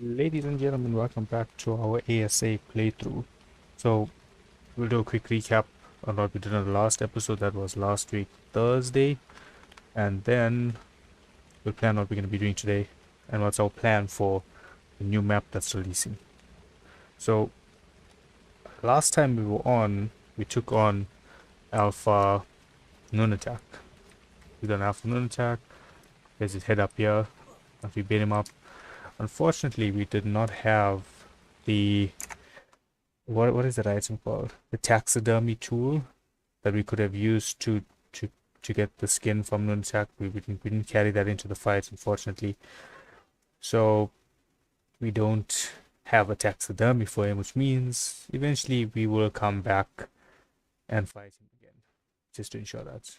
Ladies and gentlemen, welcome back to our ASA playthrough. So, we'll do a quick recap on what we did in the last episode, that was last week, Thursday, and then we'll plan what we're going to be doing today and what's our plan for the new map that's releasing. So, last time we were on, we took on Alpha Nunatak. We done Alpha Nunatak, there's his head up here, and we beat him up. Unfortunately, we did not have the what is that item called? The taxidermy tool that we could have used to get the skin from Nunchak. We didn't carry that into the fight, unfortunately. So we don't have a taxidermy for him, which means eventually we will come back and fight him again, just to ensure that.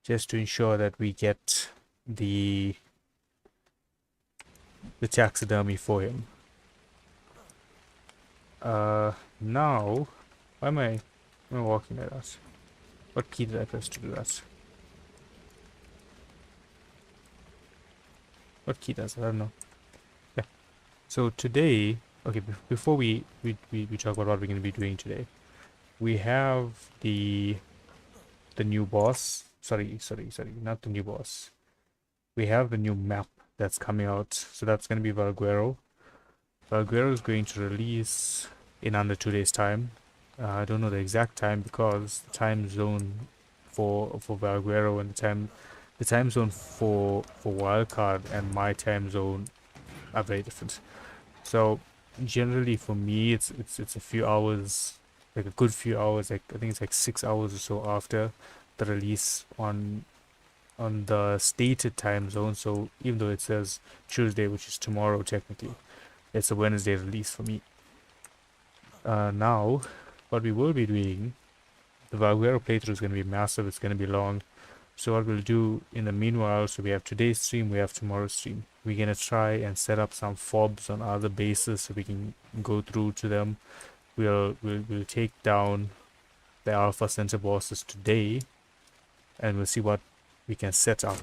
Just to ensure that we get the taxidermy for him. Now, why am I walking like that? What key did I press to do that? What key does it? I don't know. Yeah. So today, okay, before we talk about what we're going to be doing today, we have the new boss. Sorry, not the new boss. We have the new map that's coming out. So that's going to be Valguero. Valguero is going to release in under 2 days' time. I don't know the exact time because the time zone for Valguero and the time zone for Wildcard and my time zone are very different. So generally for me it's a few hours, like a good few hours, like I think it's like 6 hours or so after the release on the stated time zone. So even though it says Tuesday, which is tomorrow technically, it's a Wednesday release for me. Now, what we will be doing, the Valguero playthrough is going to be massive, it's going to be long. So what we'll do in the meanwhile, so we have today's stream, we have tomorrow's stream. We're going to try and set up some fobs on other bases so we can go through to them. We'll take down the Alpha Center bosses today, and we'll see what we can set up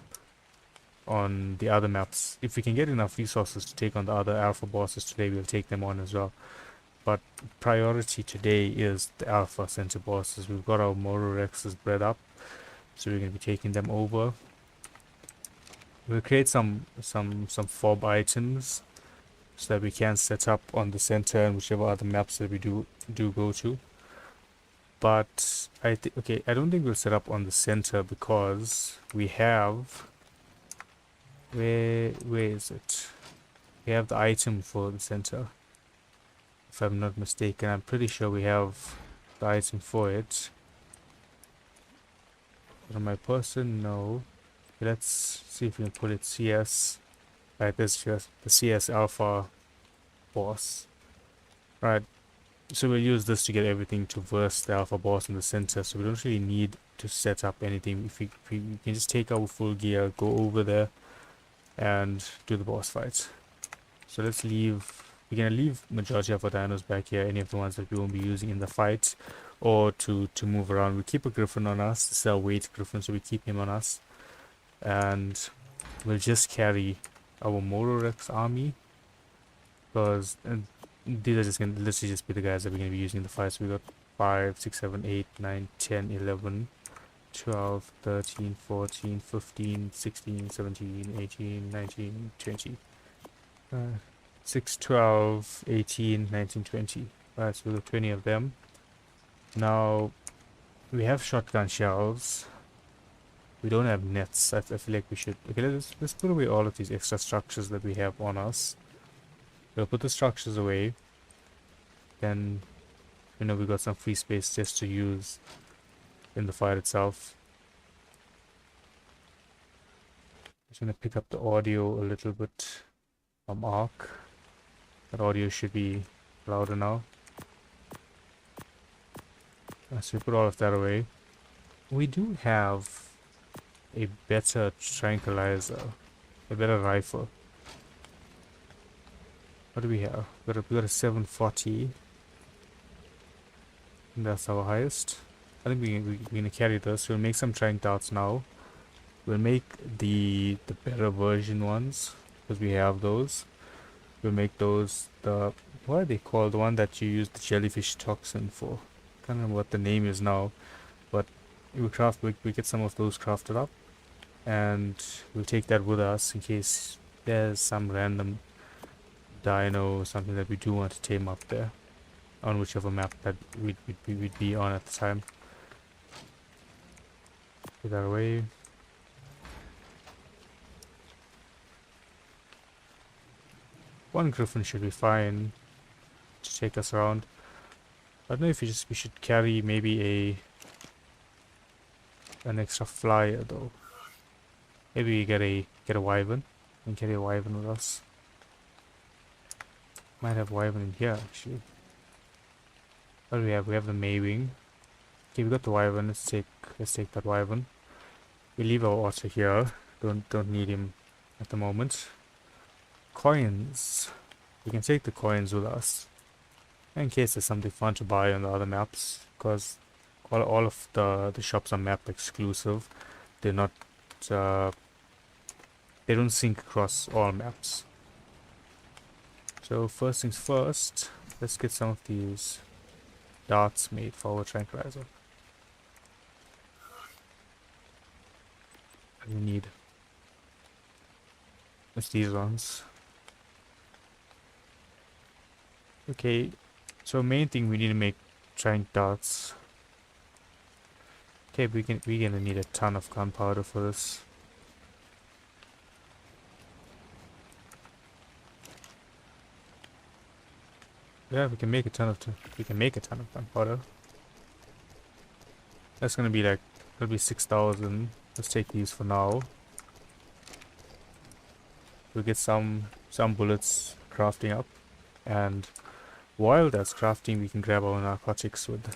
on the other maps. If we can get enough resources to take on the other Alpha bosses today, we'll take them on as well. But priority today is the Alpha Center bosses. We've got our Mororexes bred up, so we're going to be taking them over. We'll create some fob items so that we can set up on the center and whichever other maps that we do go to. But I don't think we'll set up on the center because we have, where is it? We have the item for the center, if I'm not mistaken. I'm pretty sure we have the item for it. But on my person, no. Okay, let's see if we can put it CS. Right, this just the CS Alpha boss. Right, so we'll use this to get everything to verse the Alpha boss in the center, so we don't really need to set up anything. If we can just take our full gear, go over there, and do the boss fights. So let's leave. We're gonna leave majority of our dinos back here, any of the ones that we won't be using in the fight, or to move around. We keep a Griffin on us, this is our weight Griffin, so we keep him on us. And we'll just carry our Mororex army, because these are just going to literally just be the guys that we're going to be using in the fight. So we got 5, 6, 7, 8, 9, 10, 11, 12, 13, 14, 15, 16, 17, 18, 19, 20. 6, 12, 18, 19, 20. Alright, so we got 20 of them. Now, we have shotgun shells. We don't have nets. I feel like we should... Okay, let's put away all of these extra structures that we have on us. We'll put the structures away. Then, you know, we got some free space just to use in the fight itself. Just gonna pick up the audio a little bit from Ark. That audio should be louder now. So we put all of that away. We do have a better tranquilizer, a better rifle. What do we have? We got a 740. And that's our highest. I think we're gonna carry this. We'll make some trank darts now. We'll make the better version ones because we have those. We'll make those the what are they called? The one that you use the jellyfish toxin for. Can't remember what the name is now, but we get some of those crafted up, and we'll take that with us in case there's some random dino or something that we do want to tame up there on whichever map that we'd be on at the time. Put that away. One griffin should be fine to take us around. I don't know if we should carry maybe an extra flyer though. Maybe we get a wyvern and carry a wyvern with us. Might have wyvern in here actually. What do we have? We have the Maywing. Okay, we got the wyvern. Let's take that wyvern. We leave our otter here. Don't need him at the moment. Coins. We can take the coins with us in case there's something fun to buy on the other maps, because all of the shops are map exclusive. They're not they don't sync across all maps. So first things first, let's get some of these darts made for our tranquilizer. What do we need? It's these ones. Okay, so main thing, we need to make giant darts. Okay, we're gonna need a ton of gunpowder for this. Yeah, we can make a ton of gunpowder. That's gonna be like, it'll be 6,000. Let's take these for now. We'll get some bullets crafting up, and while that's crafting, we can grab our narcotics with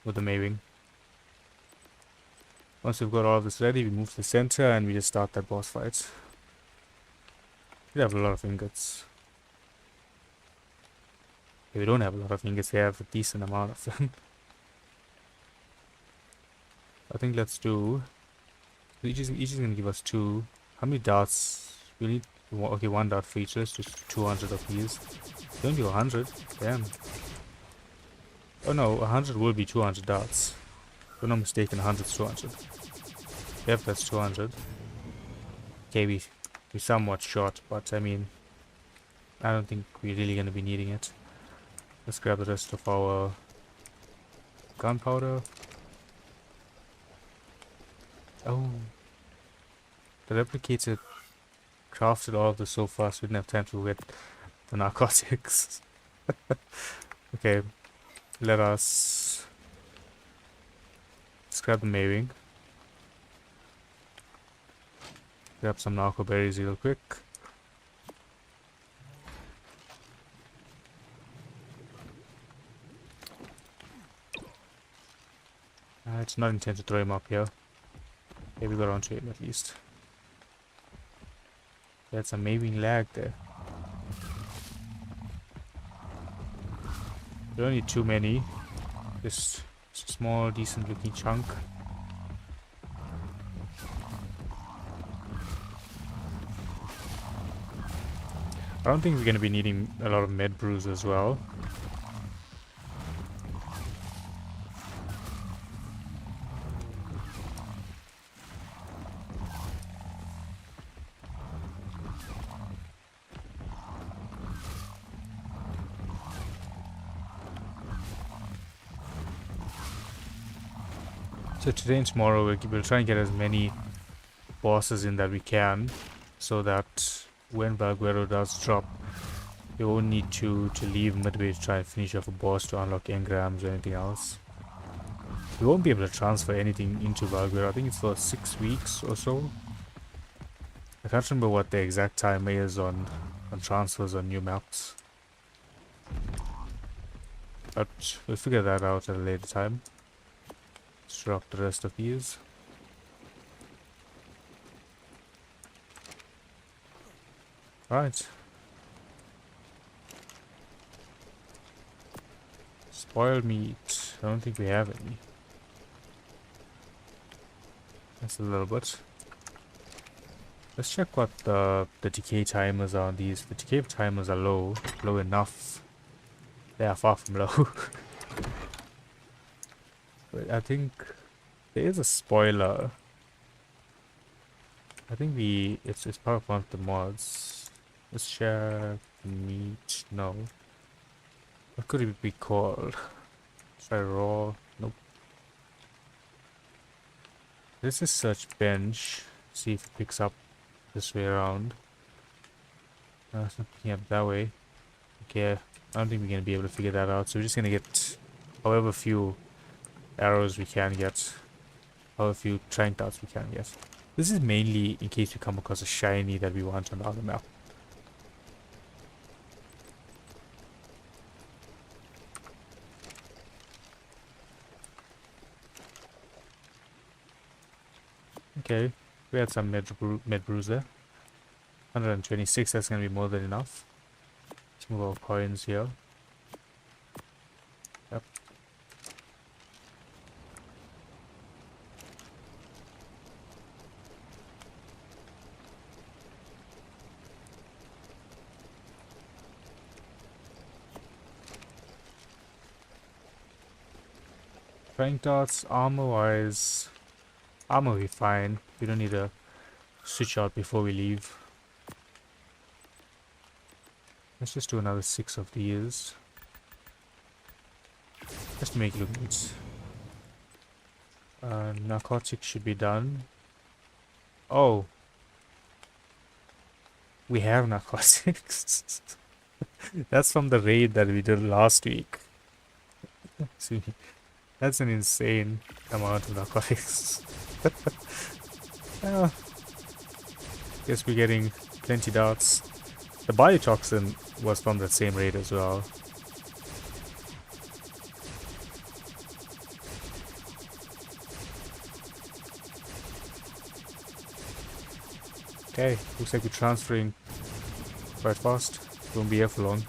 the Maywing. Once we've got all of this ready, we move to the center and we just start that boss fight. We have a lot of ingots. If we don't have a lot of ingots, we have a decent amount of them. I think let's do... Each is gonna give us 2. How many darts? We need... Okay, 1 dart for each. Let's do 200 of these. Don't do 100. Damn. Oh no, 100 will be 200 darts. If I'm not mistaken, 100 is 200. Yep, that's 200. Okay, we're somewhat short, but I mean, I don't think we're really gonna be needing it. Let's grab the rest of our gunpowder. Oh, the replicator crafted all of this so fast we didn't have time to get the narcotics. Okay, let's grab the Maywing. Grab some narco berries real quick. It's not intended to throw him up here. Okay, we got onto him at least. That's a Maywing lag there. We don't need too many. Just a small, decent looking chunk. I don't think we're going to be needing a lot of med brews as well. So today and tomorrow we'll try and get as many bosses in that we can, so that when Valguero does drop, you won't need to leave midway to try and finish off a boss to unlock engrams or anything else. We won't be able to transfer anything into Valguero. I think it's for 6 weeks or so. I can't remember what the exact time is on transfers on new maps. But we'll figure that out at a later time. Let's drop the rest of these. Right. Spoiled meat. I don't think we have any. That's a little bit. Let's check what the decay timers are on these. The decay timers are low enough. They are far from low. But I think there is a spoiler. I think it's part of one of the mods. Let's check meat. No. What could it be called? Try raw. Nope. This is search bench. See if it picks up this way around. It's not picking up that way. Okay, I don't think we're gonna be able to figure that out. So we're just gonna get however few arrows we can get, however few trank darts we can get. This is mainly in case we come across a shiny that we want on the other map. Okay, we had some med brews there. 126, that's gonna be more than enough. Let's move our coins here. Yep. Trank darts, armor wise, armor will be fine. We don't need to switch out before we leave. Let's just do another 6 of these. Just to make it look neat. Narcotics should be done. Oh. We have narcotics. That's from the raid that we did last week. See, that's an insane amount of narcotics. Well, guess we're getting plenty darts. The biotoxin was from that same raid as well. Okay, looks like we're transferring quite fast. Won't be here for long.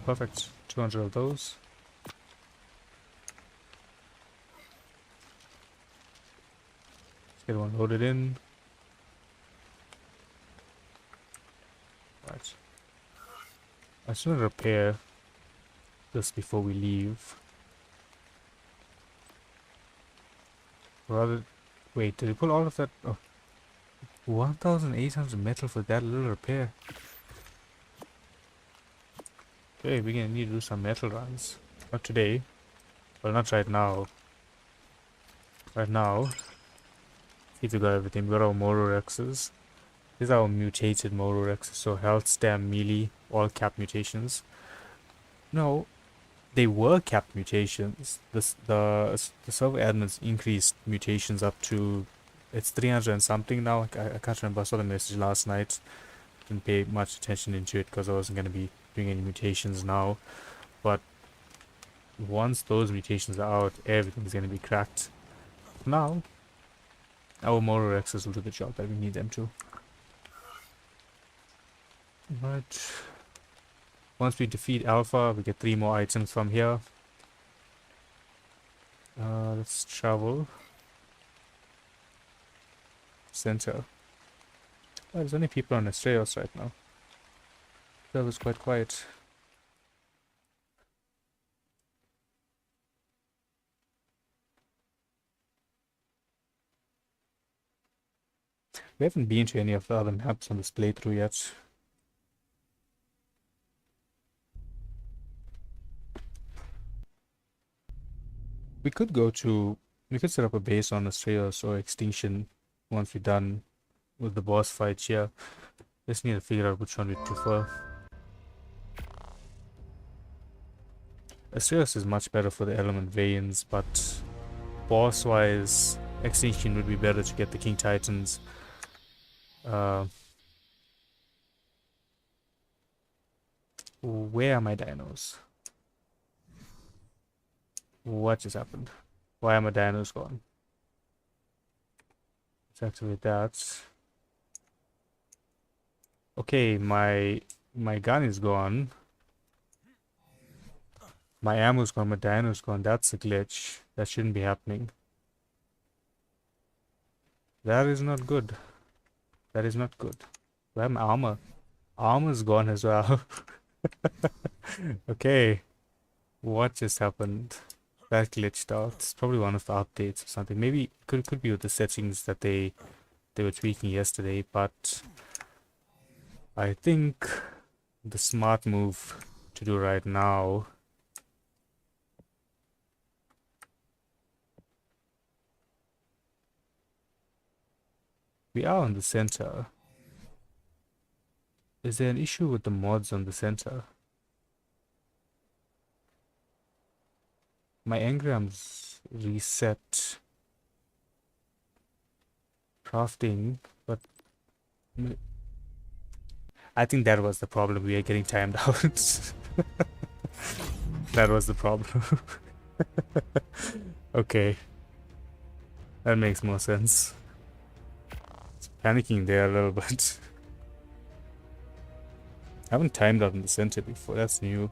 Perfect. 200 of those. Let's get one loaded in. Right. I just want to repair this before we leave. Rather, wait, did we pull all of that? Oh, 1,800 metal for that little repair. Okay, we're gonna need to do some metal runs. Not today. Well, not right now. Right now, if we got everything, we got our Mororexes. These are our mutated Mororexes, so health, stam, melee, all capped mutations. No, they were capped mutations. The server admins increased mutations up to, it's 300 and something now. I can't remember. I saw the message last night. Didn't pay much attention into it because I wasn't going to be doing any mutations now. But once those mutations are out, everything's going to be cracked. Now, our Mororexes will do the job that we need them to. Right. Once we defeat Alpha, we get 3 more items from here. Let's travel. Center. Oh, there's only people on Astraeos right now. That was quite quiet. We haven't been to any of the other maps on this playthrough yet. We could set up a base on Astraeos or Extinction once we're done with the boss fight here. Just need to figure out which one we prefer. Astraeos is much better for the element veins, but boss wise, Extinction would be better to get the King Titans. Where are my dinos? What just happened? Why are my dinos gone? Let's activate that. Okay, my gun is gone. My ammo's gone, my dyno's gone. That's a glitch. That shouldn't be happening. That is not good. That is not good. Where have my armor? Armor's gone as well. Okay. What just happened? That glitched out. It's probably one of the updates or something. Maybe could be with the settings that they were tweaking yesterday, but I think the smart move to do right now we are on the center. Is there an issue with the mods on the center? My engram's reset crafting, but I think that was the problem. We are getting timed out. That was the problem. Okay, that makes more sense. It's panicking there a little bit. I haven't timed out in the center before. That's new.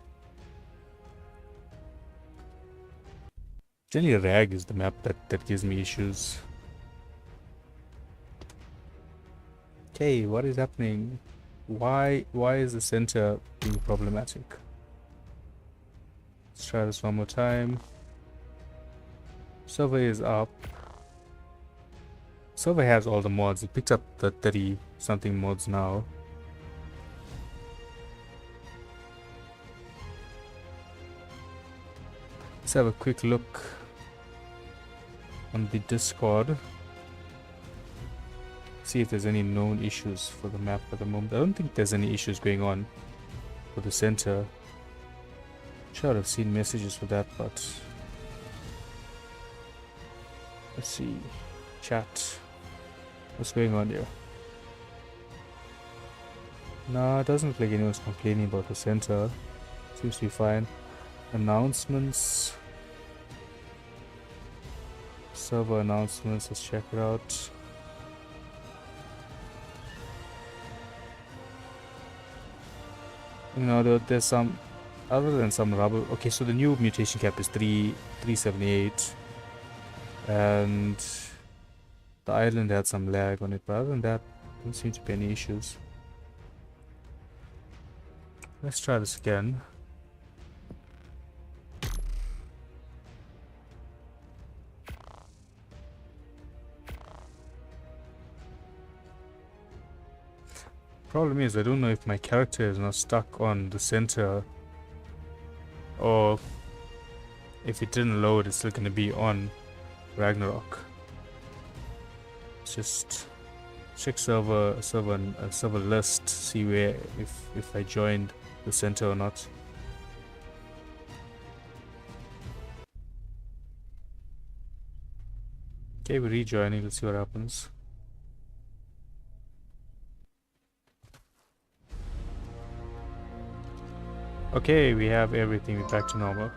Generally, Rag is the map that gives me issues. Okay, what is happening? Why is the center being problematic? Let's try this one more time. Server is up. Server has all the mods. It picked up the 30 something mods now. Let's have a quick look on the Discord. See if there's any known issues for the map at the moment. I don't think there's any issues going on for the center. Sure, I've seen messages for that, but let's see. Chat. What's going on here? Nah, it doesn't look like anyone's complaining about the center. Seems to be fine. Announcements. Server announcements. Let's check it out. You know, there's some, other than some rubble. Okay, so the new mutation cap is 378, and the island had some lag on it, but other than that, there don't seem to be any issues. Let's try this again. Problem is, I don't know if my character is not stuck on the center, or if it didn't load, it's still gonna be on Ragnarok. Let's just check server list, see where if I joined the center or not. Okay, we're rejoining. Let's see what happens. Okay, we have everything back to normal.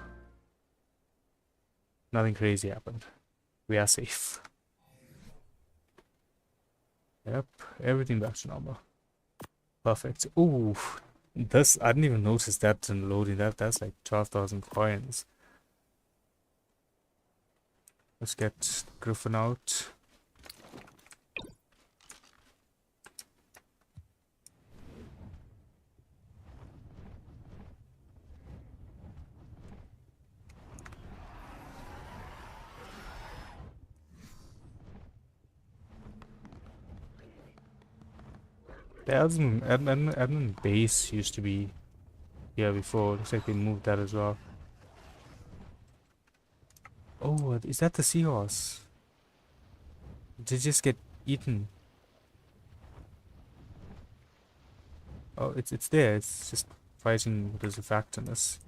Nothing crazy happened. We are safe. Yep, everything back to normal. Perfect. Ooh, this, I didn't even notice that in loading. That's like 12,000 coins. Let's get Griffin out. The admin base used to be here before. Looks like they moved that as well. Oh, is that the seahorse? Did it just get eaten? Oh, it's there. It's just fighting with the surfactants.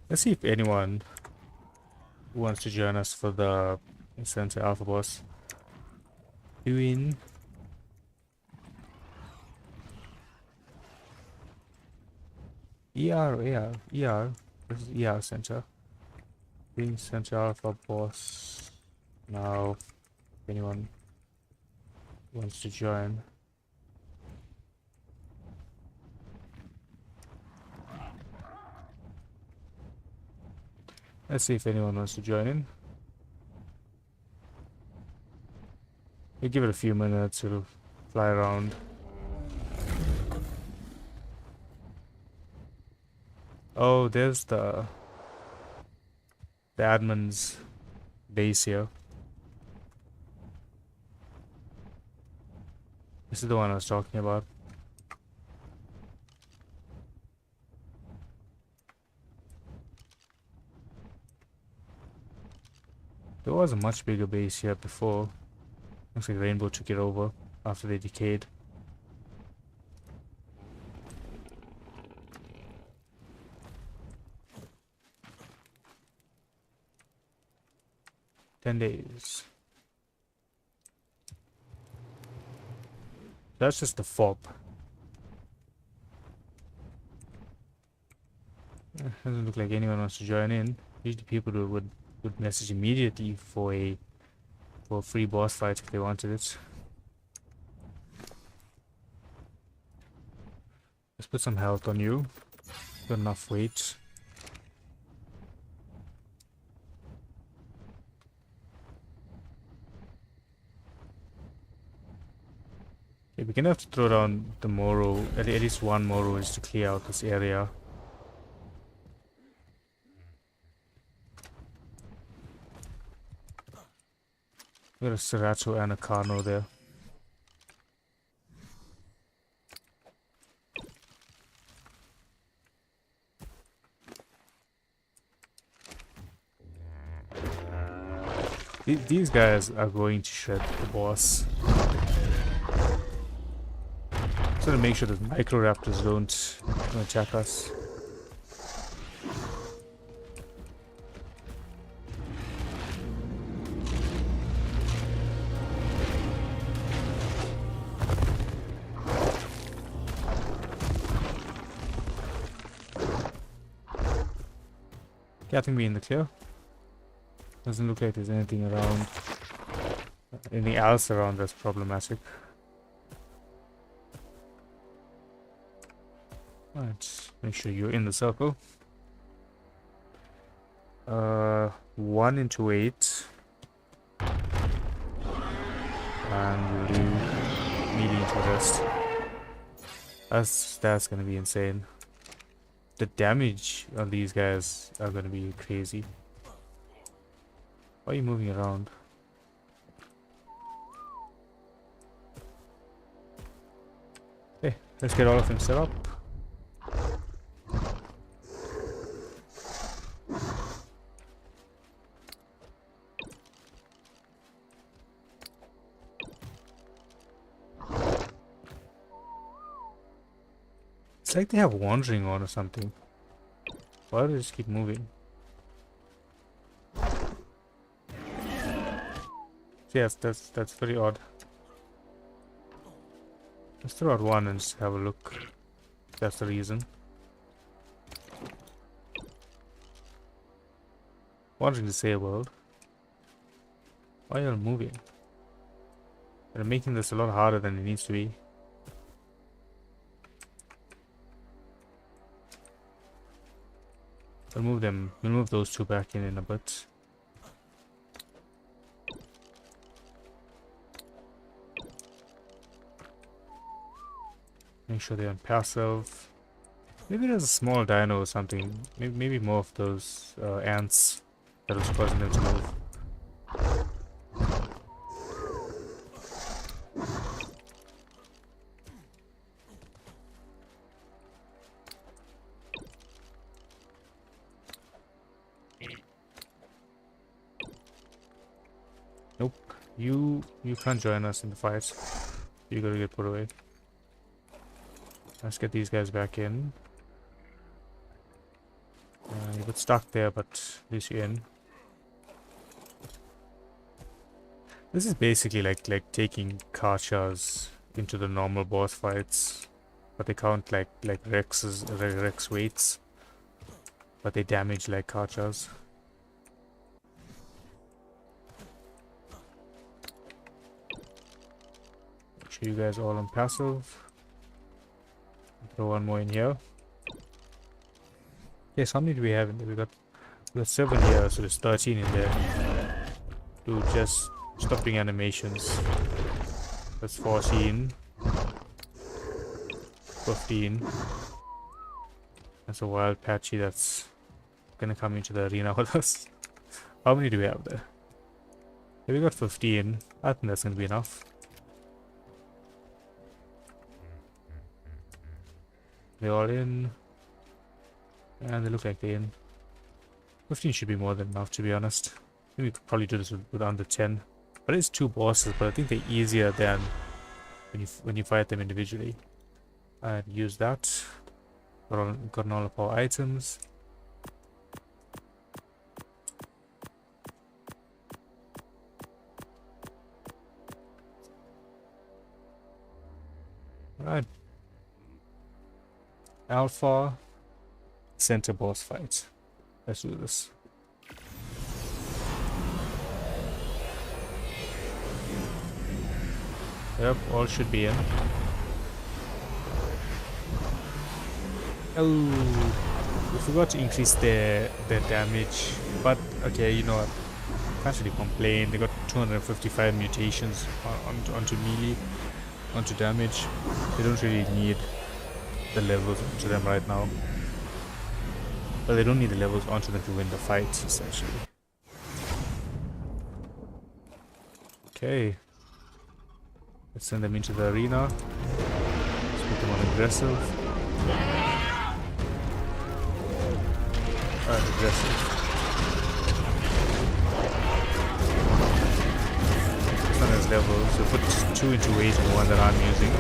Let's see if anyone wants to join us for the Center Alpha boss. Doing ER or AR? ER. This is ER center. Being sent to Alpha boss. Now, if anyone wants to join. Let's see if anyone wants to join in. We give it a few minutes, it'll fly around. Oh, there's the admin's base here. This is the one I was talking about. There was a much bigger base here before. Looks like Rainbow took it over after they decayed. $10. That's just the fob. Doesn't look like anyone wants to join in. Usually people would message immediately for a free boss fight if they wanted it. Let's put some health on you. Got enough weight. Okay, we're gonna have to throw down the Moro, at least one Moro, just to clear out this area. We got a Sriracha and a Carno there. These guys are going to shred the boss. So to make sure that Microraptors don't attack us. Getting me in the clear. Doesn't look like there's anything around. Anything else around that's problematic. Right, make sure you're in the circle. 1 into 8. And we'll do melee into rest. That's gonna be insane. The damage on these guys are gonna be crazy. Why are you moving around? Okay, let's get all of them set up. It's like they have wandering on or something. Why do they just keep moving? Yes, that's very odd. Let's throw out one and just have a look. That's the reason. Wandering disabled. Why are you moving? They're making this a lot harder than it needs to be. We'll move them. We'll move those two back in a bit. Make sure they're on passive. Maybe there's a small dino or something. Maybe more of those ants that was causing them to move. Nope. You can't join us in the fight. You gotta get put away. Let's get these guys back in. You got stuck there, but at least you're in. This is basically like taking Karchas into the normal boss fights, but they count like Rex weights, but they damage like Karchas. sure you guys are all on passive. Throw one more in here. Yes, how many do we have in there? We got 7 here, so there's 13 in there. Dude, just stop doing animations. That's 14. 15. That's a wild patchy that's gonna come into the arena with us. How many do we have there? Yeah, we got 15. I think that's gonna be enough. They're all in. And they look like they're in. 15 should be more than enough, to be honest. I think we could probably do this with under 10. But it's 2 bosses, but I think they're easier than when you fight them individually. And use that. Gotten all of our items. Right. Alpha. Center boss fight. Let's do this. Yep, all should be in. Oh, we forgot to increase their damage. But okay, you know what? Can't really complain. They got 255 mutations onto melee, onto damage. They don't really need the levels onto them right now. But they don't need the levels onto them to win the fight, essentially. Okay. Let's send them into the arena. Let's put them on aggressive. Aggressive. This one has levels, so put 2 into 8 and 1 that I'm using.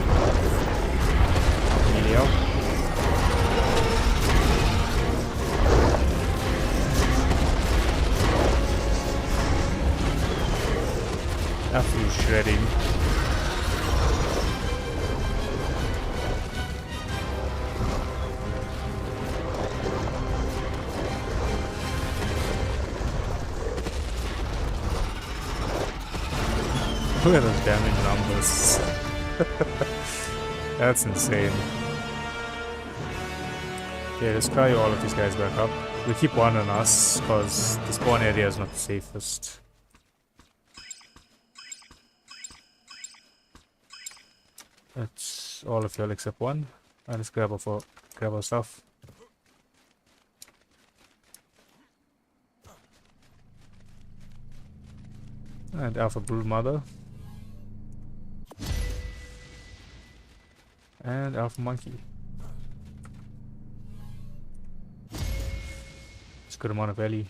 Melee out. Absolute shredding. Look at those damage numbers. That's insane. Okay, let's carry all of these guys back up. We keep one on us because the spawn area is not the safest. That's all of y'all except one. And let's grab our stuff. And Alpha Broodmother. And Alpha Monkey. It's a good amount of Ellie.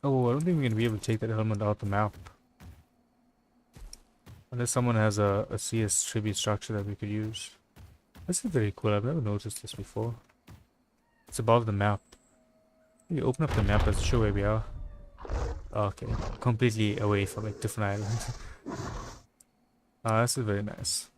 Oh, I don't think we're gonna be able to take that helmet out the map. Unless someone has a CS tribute structure that we could use. This is very cool, I've never noticed this before. It's above the map. You open up the map, let's show where we are. Okay, completely away from a different island. This is very nice.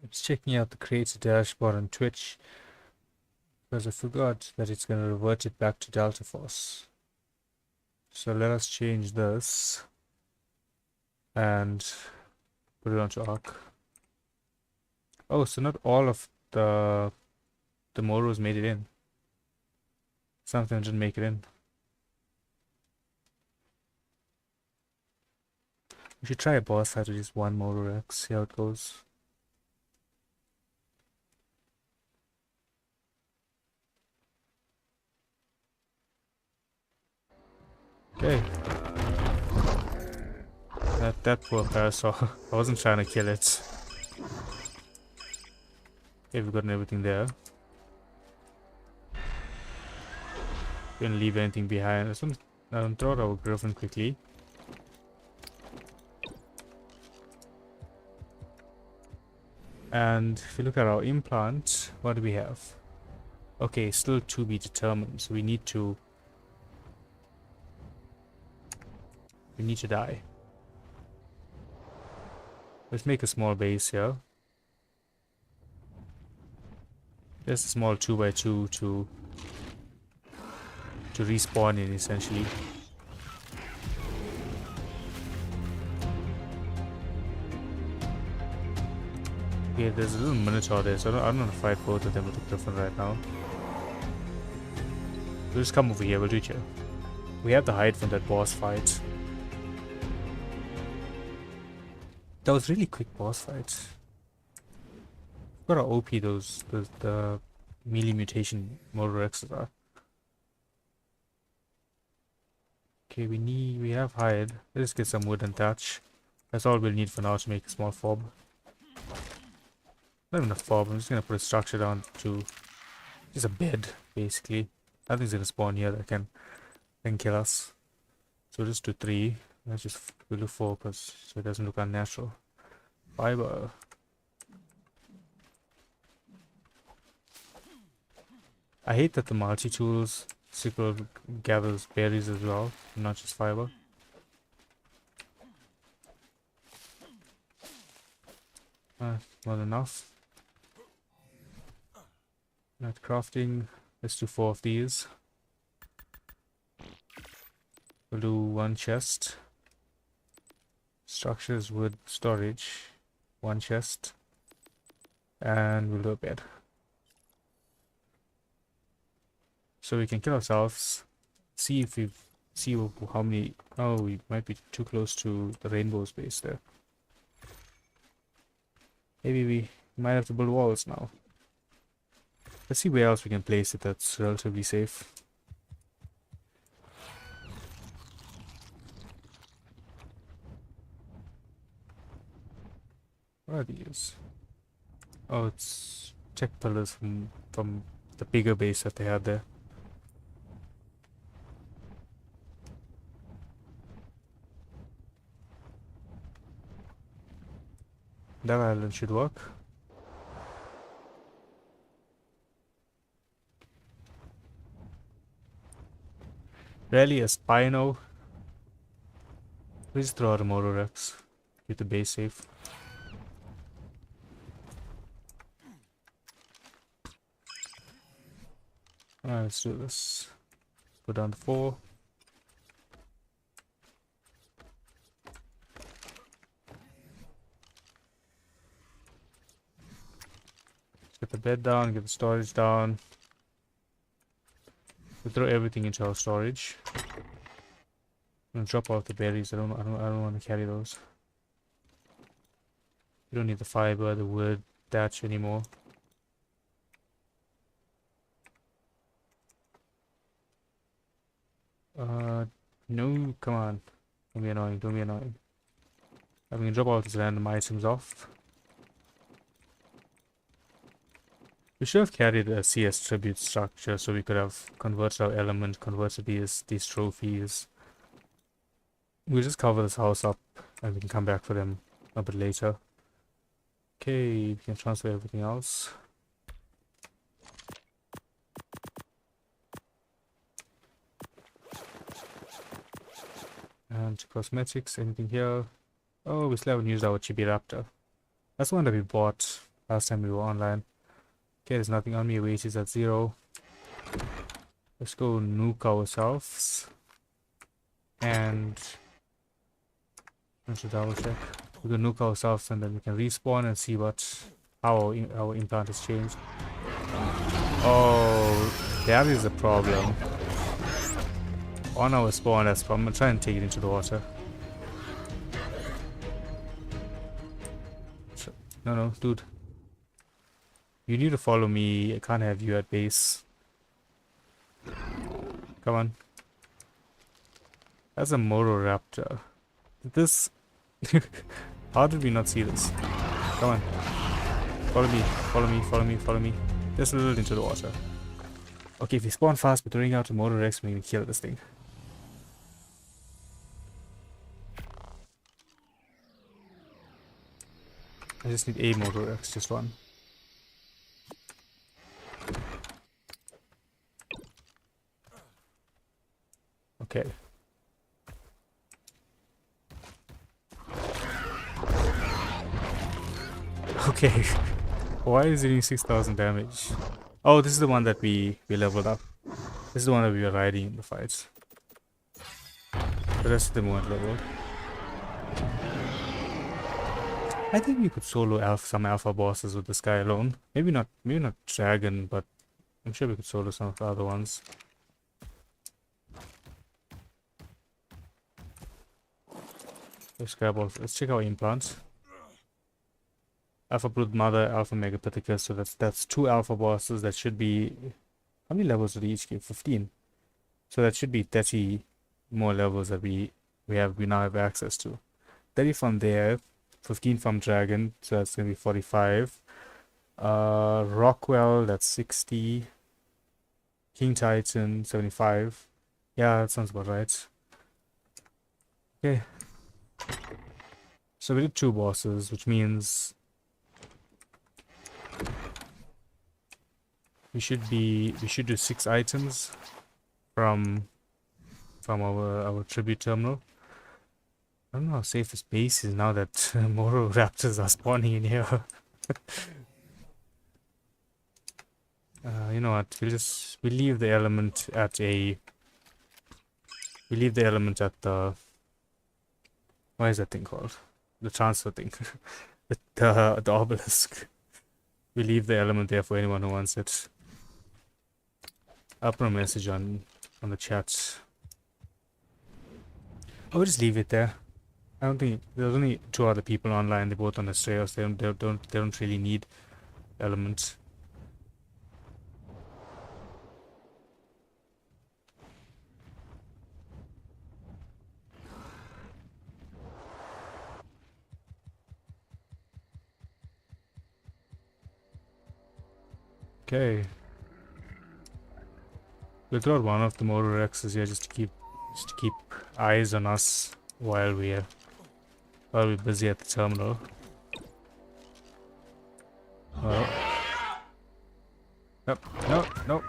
I'm just checking out the creator dashboard on Twitch because I forgot that it's going to revert it back to Delta Force. So let us change this and put it onto Arc. Oh, so not all of the Moros made it in. Some of them didn't make it in. We should try a boss fight with just one Moro Rex, see how it goes. Okay. That poor Parasaur. I wasn't trying to kill it. Okay, we've gotten everything there. Didn't leave anything behind. Let's throw out our Griffin quickly. And if you look at our implant, what do we have? Okay, still to be determined. So we need to die. Let's make a small base here. Just a small 2x2 to respawn in, essentially. Yeah, there's a little minotaur there, so I don't want to fight both of them with the griffin right now. We'll just come over here, we'll do it here. We have to hide from that boss fight. That was really quick boss fight. What how OP the melee mutation Mordorexes are. Okay, we have hide. Let's get some wood and thatch. That's all we'll need for now to make a small fob. Not even a fob, I'm just gonna put a structure down to just a bed, basically. Nothing's gonna spawn here that can kill us. So we'll just do 3. We'll do 4 because so it doesn't look unnatural. Fiber. I hate that the multi-tools sickle gathers berries as well, not just fiber. Not enough. Not crafting. Let's do 4 of these. We'll do 1 chest. Structures, wood, storage. 1 chest. And we'll do a bed. So we can kill ourselves. See if we see how many. Oh, we might be too close to the rainbow space there. Maybe we might have to build walls now. Let's see where else we can place it that's relatively safe. What are these? Oh, it's tech pillars from the bigger base that they had there. That island should work. Rarely a Spino. Please throw out a Mordorix. Keep the base safe. Alright, let's do this. Go down to 4. Get the bed down, get the storage down. We'll throw everything into our storage. I'm gonna drop off the berries. I don't want to carry those. We don't need the fiber, the wood, thatch anymore. No, come on. Don't be annoying, don't be annoying. I'm gonna drop all these random items off. We should have carried a CS tribute structure so we could have converted our element, converted these trophies. We'll just cover this house up and we can come back for them a bit later. Okay, we can transfer everything else. And cosmetics, anything here? Oh, we still haven't used our Chibi Raptor. That's the one that we bought last time we were online. Okay, there's nothing on me. Weight is at 0. Let's go nuke ourselves. And let's double check. We can nuke ourselves and then we can respawn and see how our implant has changed. Oh, that is a problem. On our spawn, that's problem. I'm gonna try and take it into the water. No, dude. You need to follow me. I can't have you at base. Come on. That's a Mordoraptor. This... How did we not see this? Come on. Follow me, follow me, follow me, follow me. Just a little into the water. Okay, if we spawn fast, we're throwing out a Mordorix, we can kill this thing. I just need a Mordorix, just one. Okay. Okay. Why is it doing 6,000 damage? Oh, this is the one that we leveled up. This is the one that we were riding in the fights. The rest of them weren't leveled. I think we could solo some alpha bosses with this guy alone. Maybe not dragon, but I'm sure we could solo some of the other ones. Let's grab all. Let's check our implants. Alpha Brood Mother, Alpha Megapithecus. So that's 2 alpha bosses. That should be, how many levels do they each give? 15. So that should be 30 more levels that we now have access to. 30 from there, 15 from Dragon. So that's gonna be 45. Rockwell, that's 60. King Titan, 75. Yeah, that sounds about right. Okay. So we did 2 bosses, which means we should do 6 items from our tribute terminal. I don't know how safe this base is now that Moro raptors are spawning in here. You know what? We'll leave the element at the what is that thing called? The transfer thing. the obelisk. We leave the element there for anyone who wants it. I'll put a message on the chat. I'll just leave it there. I don't think there's only 2 other people online. They're both on Astraeus. They don't really need elements. Okay. We'll throw out one of the Moro Rexes here just to keep eyes on us while we're busy at the terminal. Well. Nope, nope.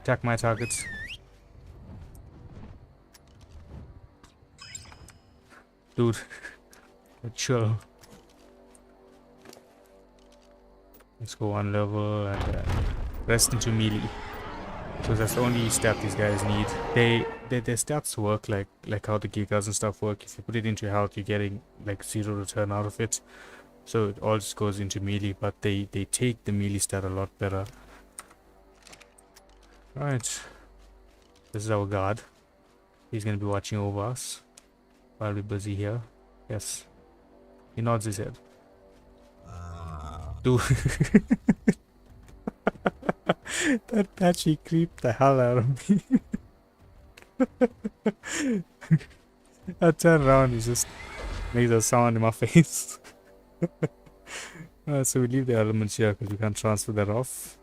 Attack my targets. Dude, chill. Let's go 1 level and rest into melee. So that's the only stat these guys need. Their stats work like how the Gigas and stuff work. If you put it into health, you're getting like 0 return out of it. So it all just goes into melee, but they take the melee stat a lot better. Right. This is our guard. He's gonna be watching over us while we're busy here. Yes. He nods his head. Dude. That patchy creeped the hell out of me. I turn around, he just makes a sound in my face. So we leave the elements here because we can't transfer that off.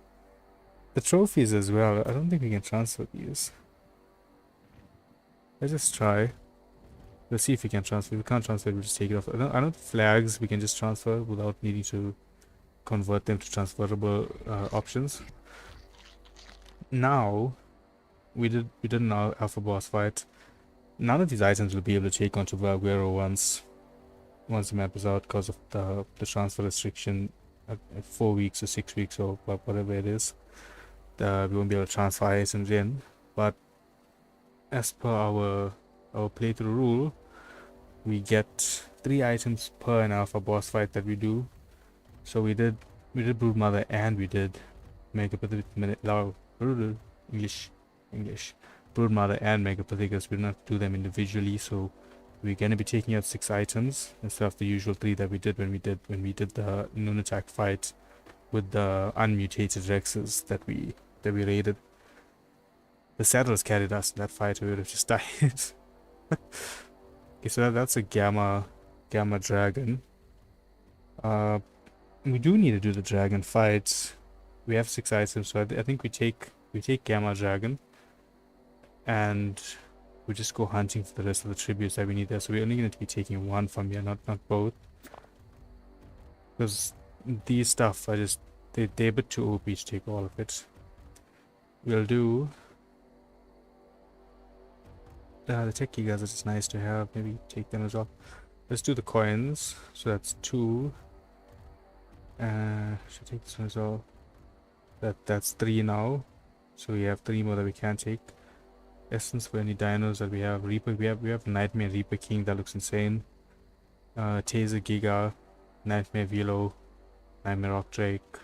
The trophies as well, I don't think we can transfer these. Let's just try. Let's see if we can transfer. If we can't transfer, we'll just take it off. I know the flags we can just transfer without needing to convert them to transferable options. Now, we did an alpha boss fight. None of these items will be able to take onto Valguero once the map is out because of the transfer restriction at 4 weeks or 6 weeks or whatever it is. We won't be able to transfer items in. But as per our playthrough rule, we get 3 items per an alpha boss fight that we do. So we did Brood Mother and we did English. Brood Mother and Megapithecus. We did not do them individually, so we're gonna be taking out 6 items instead of the usual 3 that we did when we did the Nunatak fight with the unmutated Rexes that we raided. The saddles carried us in that fight, we would have just died. Okay, so that's a Gamma Dragon. We do need to do the dragon fights. We have 6 items, so I think we take Gamma Dragon and we just go hunting for the rest of the tributes that we need there. So we're only going to be taking 1 from here, not both, because these stuff are just they're a bit too OP to take all of it. We'll do the tech gigas. Are just nice to have. Maybe take them as well. Let's do the coins. So that's 2. Should take this one as well. That's 3 now. So we have 3 more that we can take. Essence for any dinos that we have. Reaper, we have Nightmare Reaper King, that looks insane. Taser Giga, Nightmare Velo, Nightmare Rock Drake,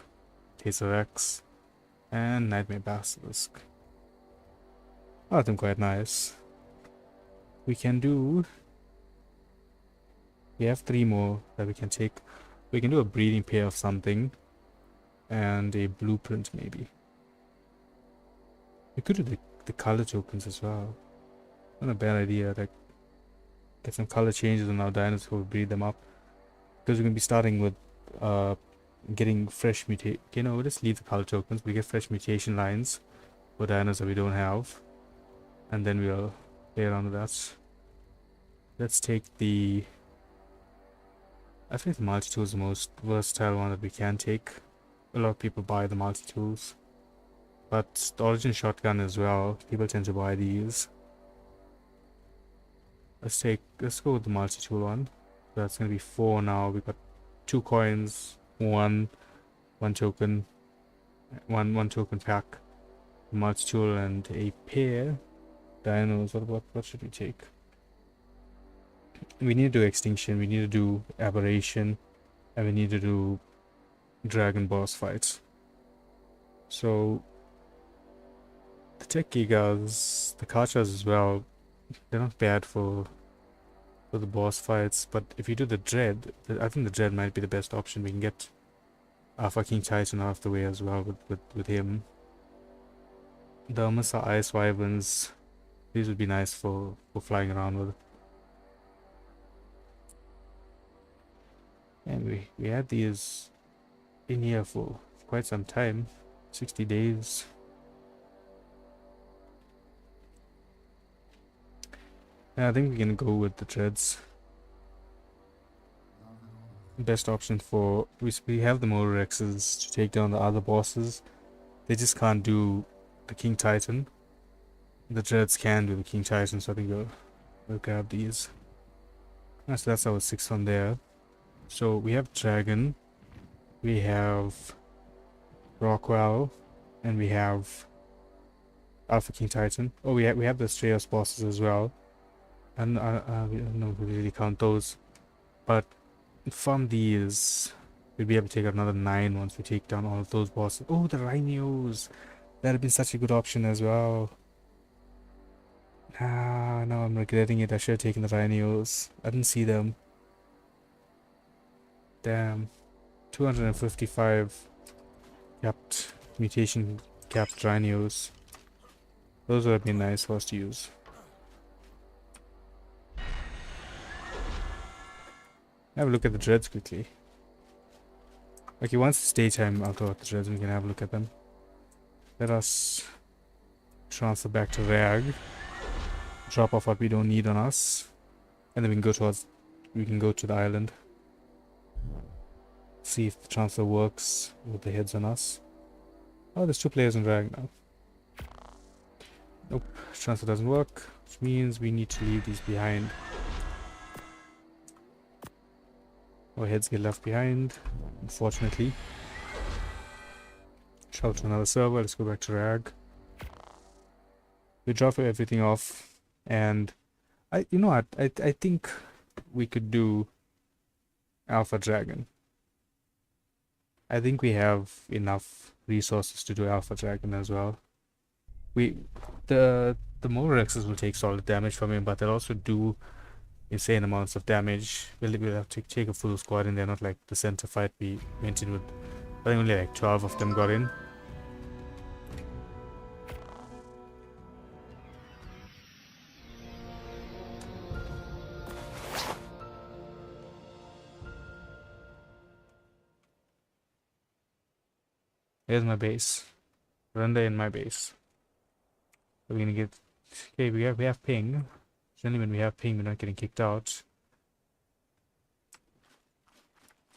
Taser Rex, and Nightmare Basilisk. All of them quite nice. We can do... We have 3 more that we can take. We can do a breeding pair of something. And a blueprint maybe. We could do the color tokens as well. Not a bad idea. Like, get some color changes on our dinos before we breed them up. Because we're going to be starting with getting fresh mutation. Okay, no, we'll just leave the color tokens. We get fresh mutation lines for dinos that we don't have. And then we'll play around with that. Let's take the... I think the multi-tool is the most versatile one that we can take. A lot of people buy the multi-tools. But the origin shotgun as well, people tend to buy these. Let's go with the multi-tool one. So that's gonna be 4 now. We got 2 coins, one token, one token pack, multi-tool, and a pair. Dinos. What should we take? We need to do extinction. We need to do aberration, and we need to do dragon boss fights. So the tech gigas, the Kachas as well, they're not bad for the boss fights, but if you do the dread, I think the dread might be the best option. We can get Alpha King Titan out of the way as well with him. The Amasa Ice Wyverns, these would be nice for flying around with. And we had these in here for quite some time, 60 days. Yeah, I think we can go with the dreads. Best option for... We have the Mororexes to take down the other bosses. They just can't do the King Titan. The dreads can do the King Titan, so I think we'll grab these. So that's our 6 on there. So we have Dragon, we have Rockwell, and we have Alpha King Titan. Oh, we have the Strayos bosses as well. And I don't know if we really count those, but from these we'll be able to take out another 9 once we take down all of those bosses. Oh, the Rhinos! That would have been such a good option as well. Ah, now I'm regretting it. I should have taken the Rhinos. I didn't see them. Damn. 255 capped mutation capped Rhinos. Those would have been nice for us to use. Have a look at the dreads quickly. Okay, once it's daytime, I'll throw out the dreads and we can have a look at them. Let us transfer back to Rag. Drop off what we don't need on us. And then we can go to the island. See if the transfer works with the heads on us. Oh, there's 2 players in Rag now. Nope, transfer doesn't work, which means we need to leave these behind. Our heads get left behind, unfortunately. Travel to another server. Let's go back to Rag. We drop everything off, and you know what? I think we could do Alpha Dragon. I think we have enough resources to do Alpha Dragon as well. The Mororexes will take solid damage from him, but they'll also do insane amounts of damage. We'll have to take a full squad in there, not like the center fight we mentioned with... I think only like 12 of them got in. Here's my base. Render in my base. We're gonna get... Okay, we have ping. Generally when we have ping, we're not getting kicked out.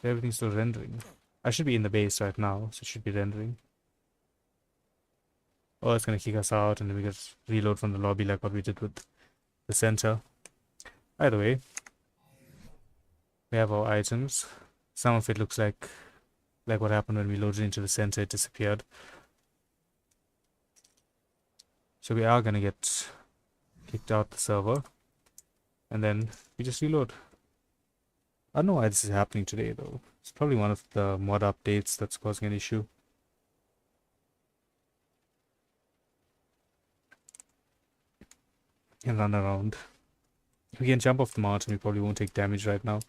Everything's still rendering. I should be in the base right now, so it should be rendering. Oh, it's gonna kick us out, and then we just reload from the lobby like what we did with the center. Either way, we have our items. Some of it looks like like what happened when we loaded into the center, it disappeared. So we are gonna get kicked out the server, and then we just reload. I don't know why this is happening today though. It's probably one of the mod updates that's causing an issue. And run around. If we can jump off the mountain, we probably won't take damage right now.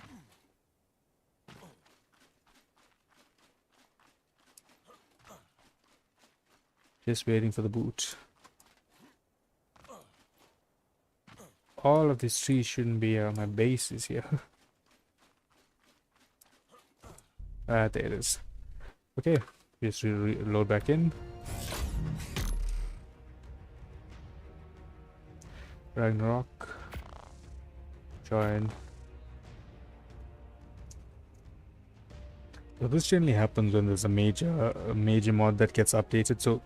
Just waiting for the boot. All of these trees shouldn't be here. My base is here. There it is. Okay, just reload back in. Ragnarok. Join. So this generally happens when there's a major mod that gets updated. So,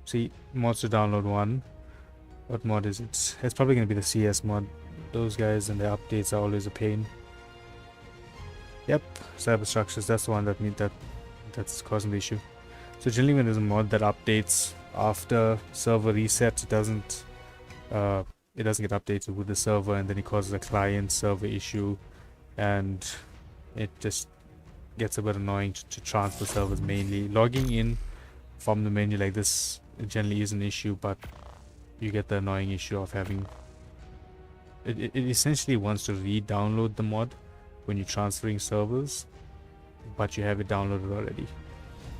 see, mods to download 1. What mod is it? It's probably going to be the CS mod. Those guys and their updates are always a pain. Yep, cyberstructures. That's the one that's causing the issue. So generally, when there's a mod that updates after server reset, it doesn't get updated with the server, and then it causes a client server issue, and it just gets a bit annoying to transfer servers. Mainly logging in from the menu like this generally is an issue, but you get the annoying issue of having it essentially wants to re-download the mod when you're transferring servers, but you have it downloaded already.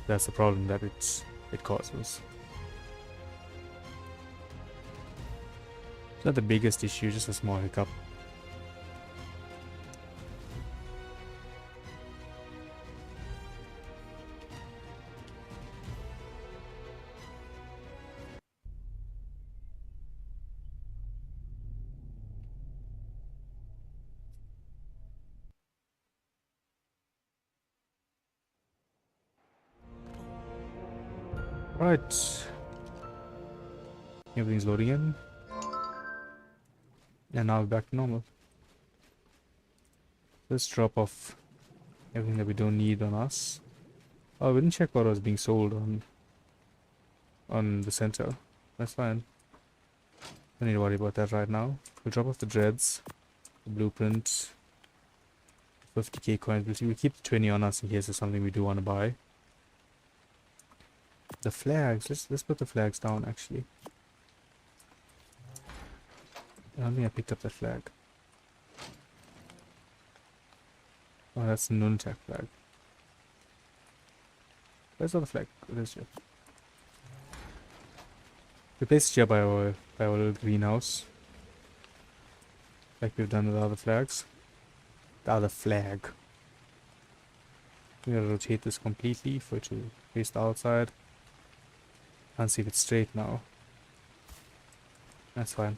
That's the problem that it causes. It's not the biggest issue, just a small hiccup. Right, everything's loading in, and now we're back to normal. Let's drop off everything that we don't need on us. Oh, we didn't check what was being sold on the center. That's fine. Don't need to worry about that right now. We'll drop off the dreads, the blueprint, 50k coins. We'll keep the 20 on us in case there's something we do want to buy. The flags. Let's put the flags down actually. I don't think I picked up that flag. Oh, that's the Nuntak flag. Where's the other flag? It is here. We placed it here by our little greenhouse, like we've done with the other flags. The other flag. We're gonna rotate this completely for it to face the outside. Can't see if it's straight now. That's fine.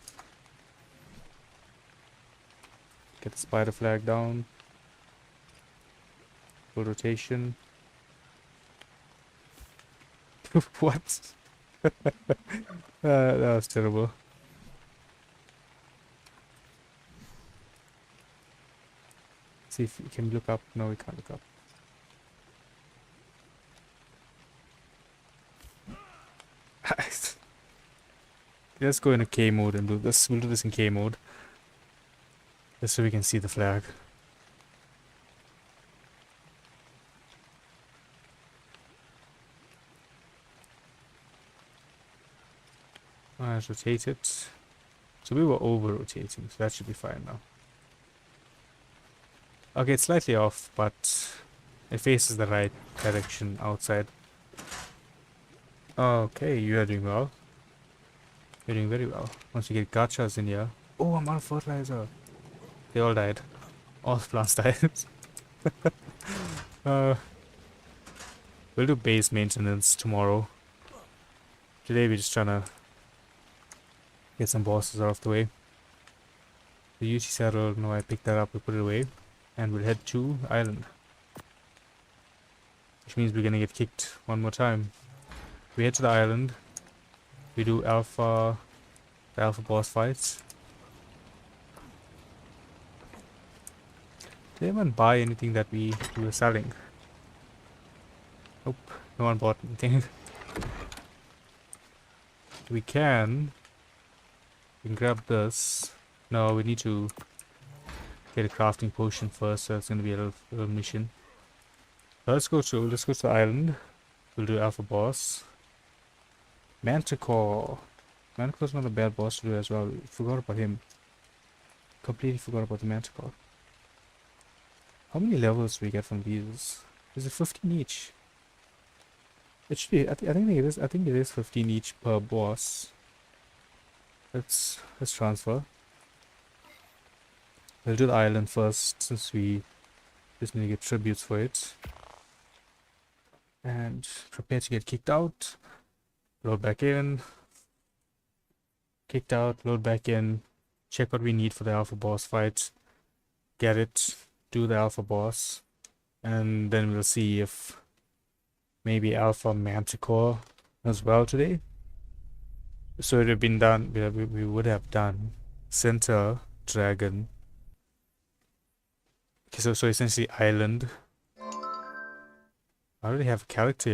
Get the spider flag down. Full rotation. What? That was terrible. See if we can look up. No, we can't look up. Let's go into K mode and do this. We'll do this in K mode. Just so we can see the flag. Let's rotate it. So we were over rotating, so that should be fine now. Okay, it's slightly off, but it faces the right direction outside. Okay, you are doing well. You're doing very well. Once you get gachas in here. Oh, I'm out of fertilizer. They all died. All the plants died. We'll do base maintenance tomorrow. Today we're just trying to get some bosses out of the way. The UC saddle, no, I picked that up, we put it away. And we'll head to island. Which means we're gonna get kicked one more time. We head to the island. We do the alpha boss fights. Did anyone buy anything that we were selling? Nope, no one bought anything. We can grab this. No, we need to get a crafting potion first, so it's gonna be a little mission. So let's go to the island. We'll do Alpha Boss. Manticore. Manticore's not a bad boss to do as well. Forgot about him. Completely forgot about the Manticore. How many levels do we get from these? Is it 15 each? It should be. I think it is. I think it is 15 each per boss. Let's transfer. We'll do the island first, since we just need to get tributes for it. And prepare to get kicked out. Load back in. Kicked out. Load back in. Check what we need for the alpha boss fight. Get it. Do the alpha boss. And then we'll see if maybe alpha manticore as well today. So it would have been done. We would have done center dragon. Okay, so essentially island. I already have a character